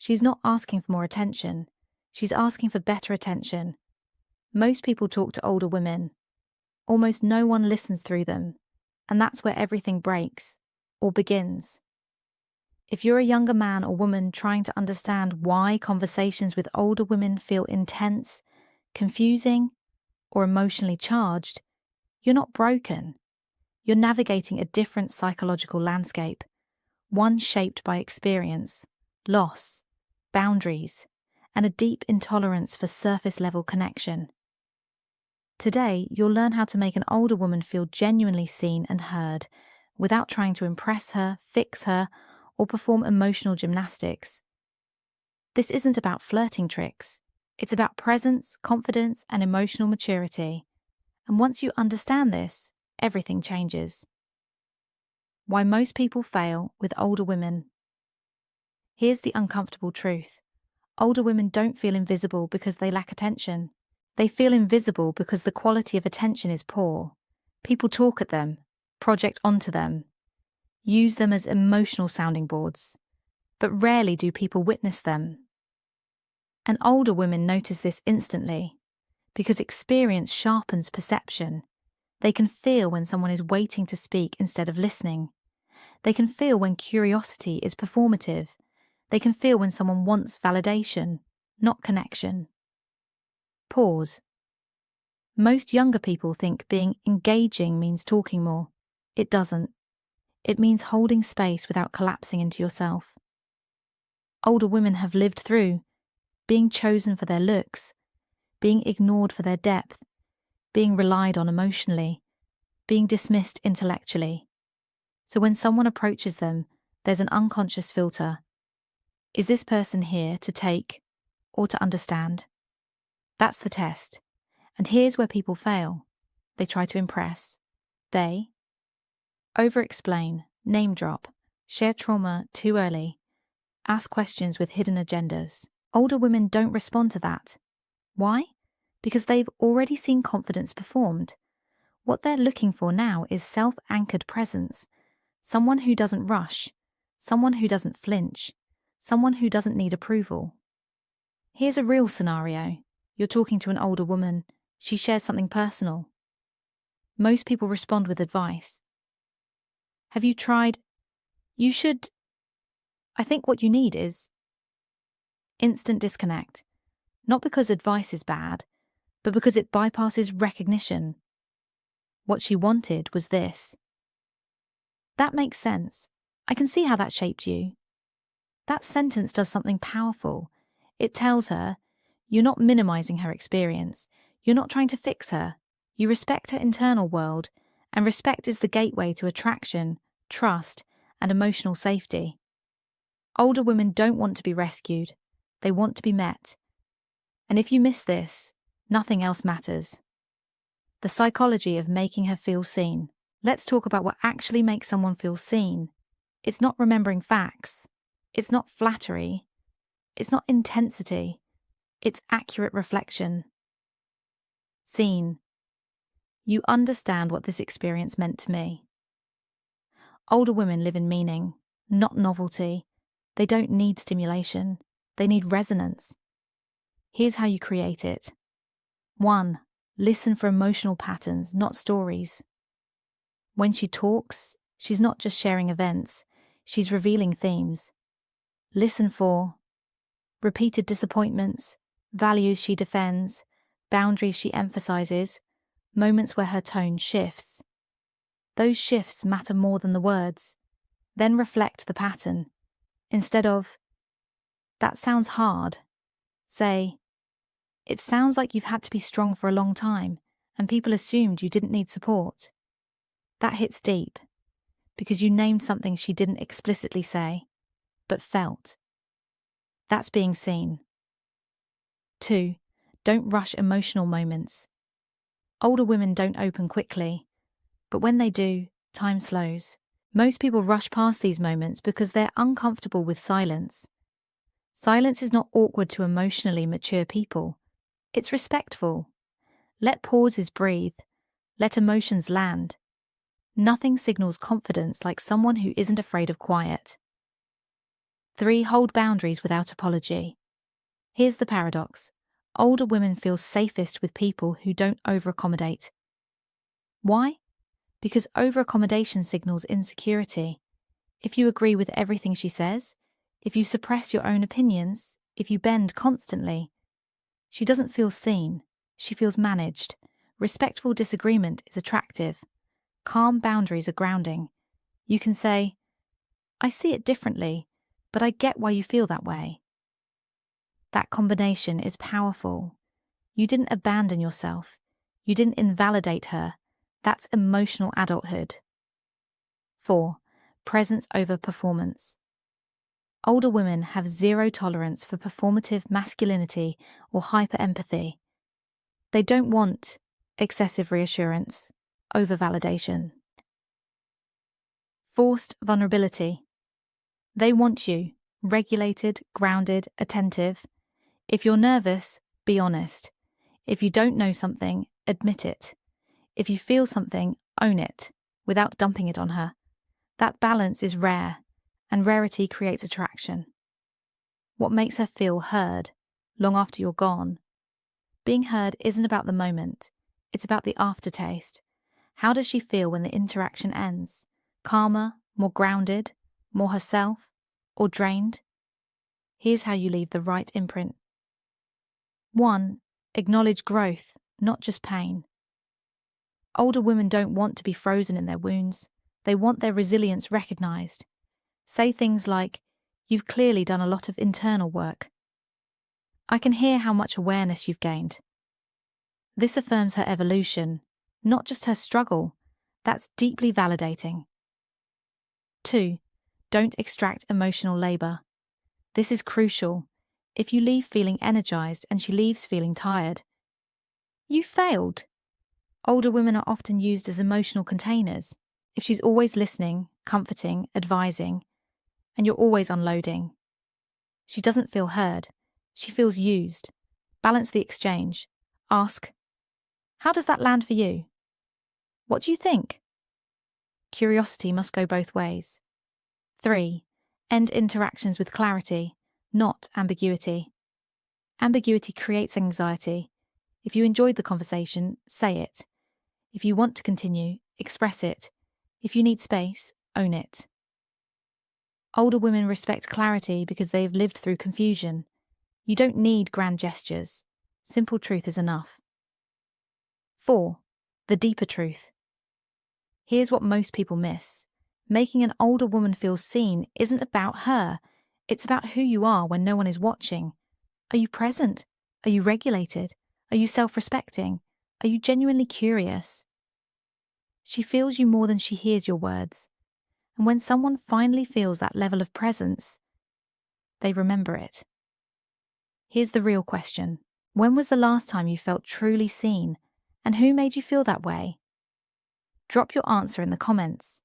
She's not asking for more attention. She's asking for better attention. Most people talk to older women. Almost no one listens through them. And that's where everything breaks, or begins. If you're a younger man or woman trying to understand why conversations with older women feel intense, confusing, or emotionally charged, you're not broken. You're navigating a different psychological landscape, one shaped by experience, loss, boundaries, and a deep intolerance for surface-level connection. Today, you'll learn how to make an older woman feel genuinely seen and heard without trying to impress her, fix her, or perform emotional gymnastics. This isn't about flirting tricks. It's about presence, confidence, and emotional maturity. And once you understand this, everything changes. Why most people fail with older women. Here's the uncomfortable truth. Older women don't feel invisible because they lack attention. They feel invisible because the quality of attention is poor. People talk at them, project onto them, use them as emotional sounding boards, but rarely do people witness them. And older women notice this instantly because experience sharpens perception. They can feel when someone is waiting to speak instead of listening. They can feel when curiosity is performative. They can feel when someone wants validation, not connection. Pause. Most younger people think being engaging means talking more. It doesn't. It means holding space without collapsing into yourself. Older women have lived through being chosen for their looks, being ignored for their depth, being relied on emotionally, being dismissed intellectually. So when someone approaches them, there's an unconscious filter. Is this person here to take or to understand? That's the test. And here's where people fail. They try to impress. They over-explain, name drop, share trauma too early, ask questions with hidden agendas. Older women don't respond to that. Why? Because they've already seen confidence performed. What they're looking for now is self-anchored presence, someone who doesn't rush, someone who doesn't flinch, someone who doesn't need approval. Here's a real scenario. You're talking to an older woman. She shares something personal. Most people respond with advice. Have you tried? You should. I think what you need is instant disconnect. Not because advice is bad, but because it bypasses recognition. What she wanted was this. That makes sense. I can see how that shaped you. That sentence does something powerful. It tells her, you're not minimizing her experience. You're not trying to fix her. You respect her internal world, and respect is the gateway to attraction, trust, and emotional safety. Older women don't want to be rescued. They want to be met. And if you miss this, nothing else matters. The psychology of making her feel seen. Let's talk about what actually makes someone feel seen. It's not remembering facts. It's not flattery. It's not intensity. It's accurate reflection. Seen. You understand what this experience meant to me. Older women live in meaning, not novelty. They don't need stimulation. They need resonance. Here's how you create it. 1. Listen for emotional patterns, not stories. When she talks, she's not just sharing events, she's revealing themes. Listen for repeated disappointments, values she defends, boundaries she emphasizes, moments where her tone shifts. Those shifts matter more than the words. Then reflect the pattern. Instead of, that sounds hard, say, it sounds like you've had to be strong for a long time and people assumed you didn't need support. That hits deep because you named something she didn't explicitly say, but felt. That's being seen. 2. Don't rush emotional moments. Older women don't open quickly, but when they do, time slows. Most people rush past these moments because they're uncomfortable with silence. Silence is not awkward to emotionally mature people. It's respectful. Let pauses breathe. Let emotions land. Nothing signals confidence like someone who isn't afraid of quiet. 3. Hold boundaries without apology. Here's the paradox. Older women feel safest with people who don't over-accommodate. Why? Because over-accommodation signals insecurity. If you agree with everything she says, if you suppress your own opinions, if you bend constantly, she doesn't feel seen, she feels managed. Respectful disagreement is attractive. Calm boundaries are grounding. You can say, I see it differently, but I get why you feel that way. That combination is powerful. You didn't abandon yourself. You didn't invalidate her. That's emotional adulthood. 4. Presence over performance. Older women have zero tolerance for performative masculinity or hyper-empathy. They don't want excessive reassurance, over-validation. Forced vulnerability. They want you, regulated, grounded, attentive. If you're nervous, be honest. If you don't know something, admit it. If you feel something, own it, without dumping it on her. That balance is rare, and rarity creates attraction. What makes her feel heard, long after you're gone? Being heard isn't about the moment, it's about the aftertaste. How does she feel when the interaction ends? Calmer, more grounded, more herself, or drained? Here's how you leave the right imprint. 1. Acknowledge growth, not just pain. Older women don't want to be frozen in their wounds. They want their resilience recognized. Say things like, you've clearly done a lot of internal work. I can hear how much awareness you've gained. This affirms her evolution, not just her struggle. That's deeply validating. 2. Don't extract emotional labor. This is crucial. If you leave feeling energized and she leaves feeling tired, you failed. Older women are often used as emotional containers. If she's always listening, comforting, advising, and you're always unloading, she doesn't feel heard. She feels used. Balance the exchange. Ask, how does that land for you? What do you think? Curiosity must go both ways. 3. End interactions with clarity, not ambiguity. Ambiguity creates anxiety. If you enjoyed the conversation, say it. If you want to continue, express it. If you need space, own it. Older women respect clarity because they have lived through confusion. You don't need grand gestures. Simple truth is enough. 4. The deeper truth. Here's what most people miss. Making an older woman feel seen isn't about her. It's about who you are when no one is watching. Are you present? Are you regulated? Are you self-respecting? Are you genuinely curious? She feels you more than she hears your words. And when someone finally feels that level of presence, they remember it. Here's the real question. When was the last time you felt truly seen? And who made you feel that way? Drop your answer in the comments.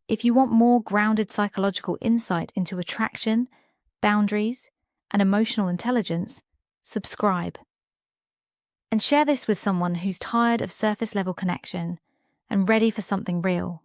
If you want more grounded psychological insight into attraction, boundaries, and emotional intelligence, subscribe. And share this with someone who's tired of surface-level connection and ready for something real.